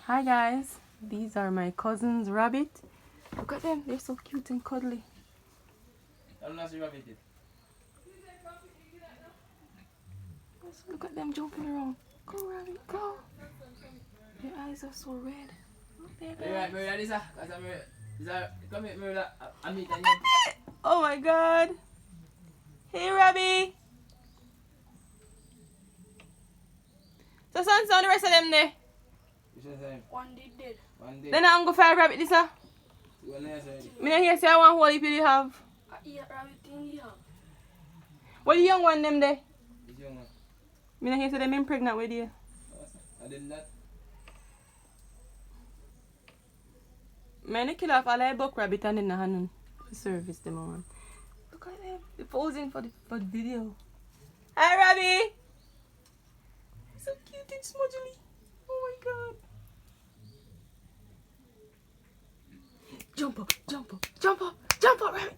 Hi guys, these are my cousin's rabbit. Look at them, they're so cute and cuddly. Look at them jumping around. Go rabbit, go. Their eyes are so red. Look there, guys. Oh my god. Hey Robbie. So son, the rest of them there. One did dead. Then I'm go for rabbit this sir. Me not hear say I want whole if you have. Yeah, rabbit thing you have. What the young one them there? Me not hear say them pregnant with you. I did that. Man, kill off all the buck rabbit and then the hand service them on. Look at them. They're posing for the video. Hi Robbie. So cute and smudgely. Oh my god. Jump up, jump up, jump up, jump up, rabbit.